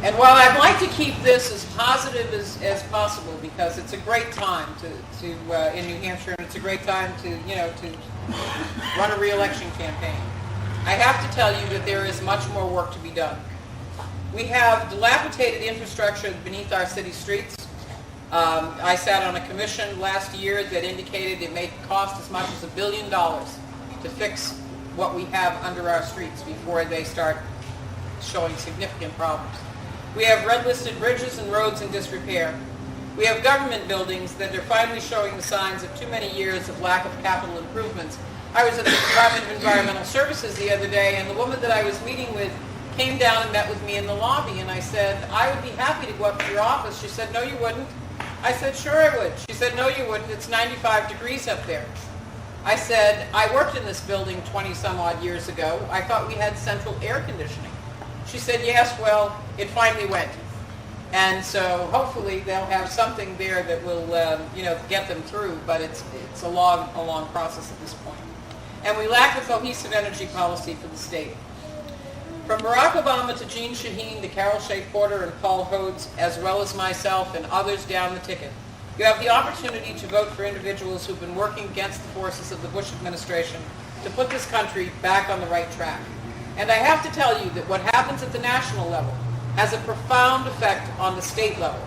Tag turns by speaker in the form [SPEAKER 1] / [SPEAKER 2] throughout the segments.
[SPEAKER 1] And while I'd like to keep this as positive as possible, because it's a great time to in New Hampshire, and it's a great time to run a re-election campaign, I have to tell you that there is much more work to be done. We have dilapidated infrastructure beneath our city streets. I sat on a commission last year that indicated it may cost as much as $1 billion to fix what we have under our streets before they start showing significant problems. We have red-listed bridges and roads in disrepair. We have government buildings that are finally showing the signs of too many years of lack of capital improvements. I was at the Department of Environmental Services the other day, and the woman that I was meeting with came down and met with me in the lobby, and I said, I would be happy to go up to your office. She said, no, you wouldn't. I said, sure I would. She said, no, you wouldn't. It's 95 degrees up there. I said, I worked in this building 20 some odd years ago. I thought we had central air conditioning. She said, yes, well, it finally went. And so hopefully they'll have something there that will get them through, but it's a long process at this point. And we lack a cohesive energy policy for the state. From Barack Obama to Jean Shaheen to Carol Shea Porter and Paul Hodes, as well as myself and others down the ticket, you have the opportunity to vote for individuals who've been working against the forces of the Bush administration to put this country back on the right track. And I have to tell you that what happens at the national level has a profound effect on the state level.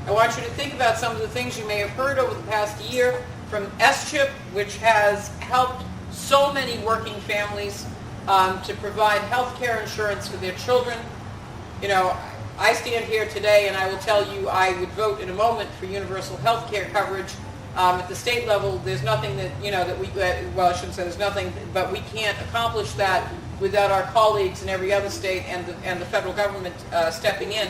[SPEAKER 1] I want you to think about some of the things you may have heard over the past year from S-CHIP, which has helped so many working families to provide health care insurance for their children. I stand here today and I will tell you I would vote in a moment for universal health care coverage. At the state level, there's nothing that, I shouldn't say there's nothing, but we can't accomplish that without our colleagues in every other state and the federal government stepping in.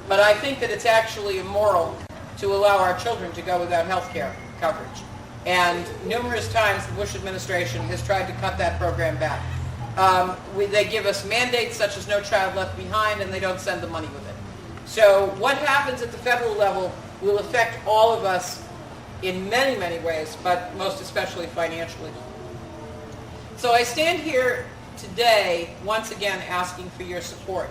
[SPEAKER 1] But I think that it's actually immoral to allow our children to go without health care coverage. And numerous times the Bush administration has tried to cut that program back. They give us mandates such as No Child Left Behind, and they don't send the money with it. So what happens at the federal level will affect all of us in many, many ways, but most especially financially. So I stand here today, once again, asking for your support.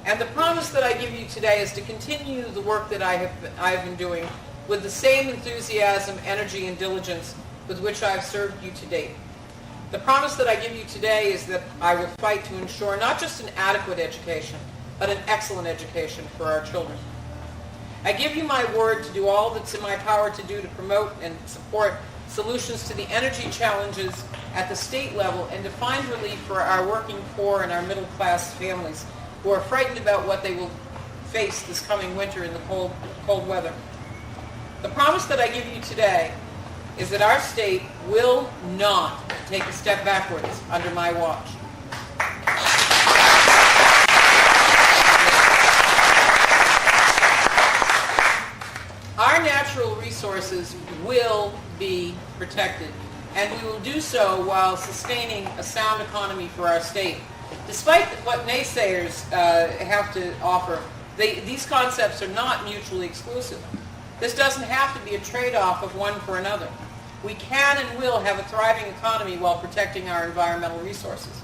[SPEAKER 1] And the promise that I give you today is to continue the work that I have been doing with the same enthusiasm, energy, and diligence with which I have served you to date. The promise that I give you today is that I will fight to ensure not just an adequate education, but an excellent education for our children. I give you my word to do all that's in my power to do to promote and support solutions to the energy challenges at the state level and to find relief for our working poor and our middle class families who are frightened about what they will face this coming winter in the cold weather. The promise that I give you today is that our state will not take a step backwards under my watch. Our natural resources will be protected, and we will do so while sustaining a sound economy for our state. Despite what naysayers have to offer, these concepts are not mutually exclusive. This doesn't have to be a trade-off of one for another. We can and will have a thriving economy while protecting our environmental resources.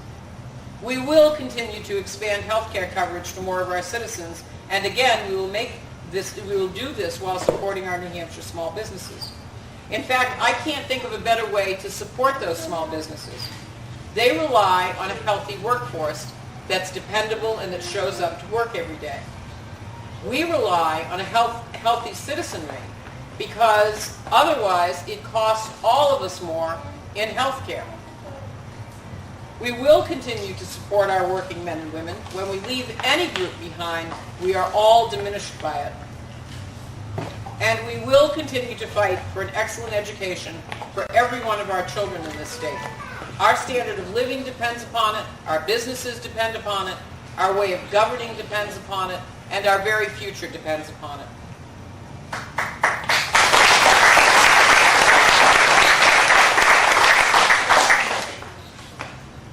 [SPEAKER 1] We will continue to expand health care coverage for more of our citizens, and again, we will do this while supporting our New Hampshire small businesses. In fact, I can't think of a better way to support those small businesses. They rely on a healthy workforce that's dependable and that shows up to work every day. We rely on a healthy citizenry because otherwise it costs all of us more in health care. We will continue to support our working men and women. When we leave any group behind, we are all diminished by it. And we will continue to fight for an excellent education for every one of our children in this state. Our standard of living depends upon it, our businesses depend upon it, our way of governing depends upon it, and our very future depends upon it.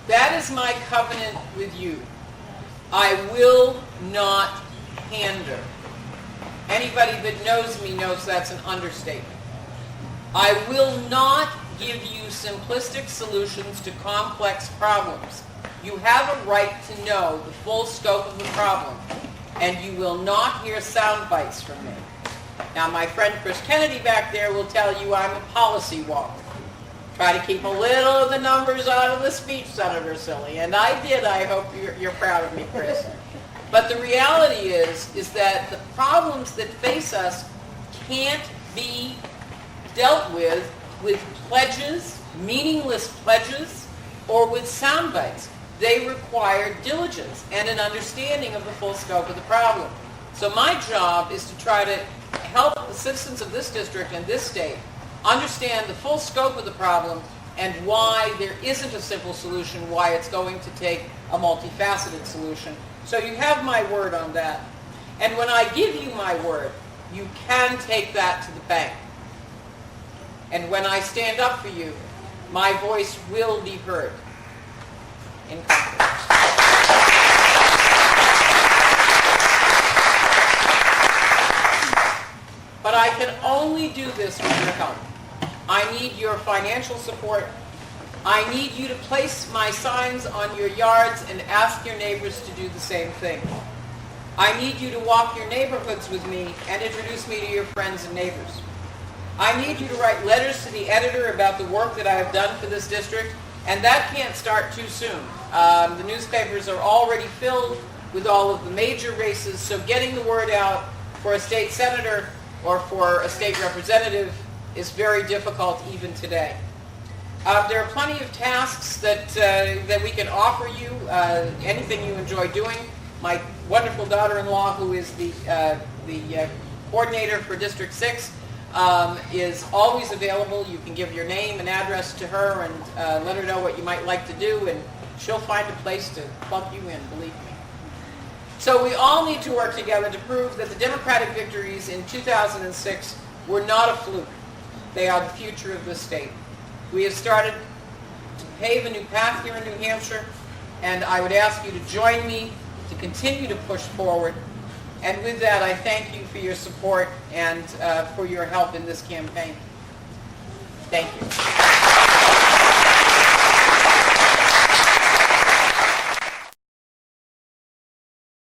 [SPEAKER 1] That is my covenant with you. I will not pander. Anybody that knows me knows that's an understatement. I will not give you simplistic solutions to complex problems. You have a right to know the full scope of the problem. and you will not hear sound bites from me. Now, my friend Chris Kennedy back there will tell you I'm a policy wonk. Try to keep a little of the numbers out of the speech, Senator Cilley. And I did. I hope you're proud of me, Chris. But the reality is that the problems that face us can't be dealt with pledges, meaningless pledges, or with sound bites. They require diligence and an understanding of the full scope of the problem. So my job is to try to help the citizens of this district and this state understand the full scope of the problem and why there isn't a simple solution, why it's going to take a multifaceted solution. So you have my word on that. And when I give you my word, you can take that to the bank. And when I stand up for you, my voice will be heard in confidence. But I can only do this with your help. I need your financial support. I need you to place my signs on your yards and ask your neighbors to do the same thing. I need you to walk your neighborhoods with me and introduce me to your friends and neighbors. I need you to write letters to the editor about the work that I have done for this district, and that can't start too soon. The newspapers are already filled with all of the major races, so getting the word out for a state senator or for a state representative is very difficult even today. There are plenty of tasks that we can offer you, anything you enjoy doing. My wonderful daughter-in-law, who is the coordinator for District 6, is always available. You can give your name and address to her and let her know what you might like to do, and she'll find a place to plug you in, believe me. So we all need to work together to prove that the Democratic victories in 2006 were not a fluke. They are the future of this state. We have started to pave a new path here in New Hampshire, and I would ask you to join me to continue to push forward. And with that, I thank you for your support and for your help in this campaign. Thank you.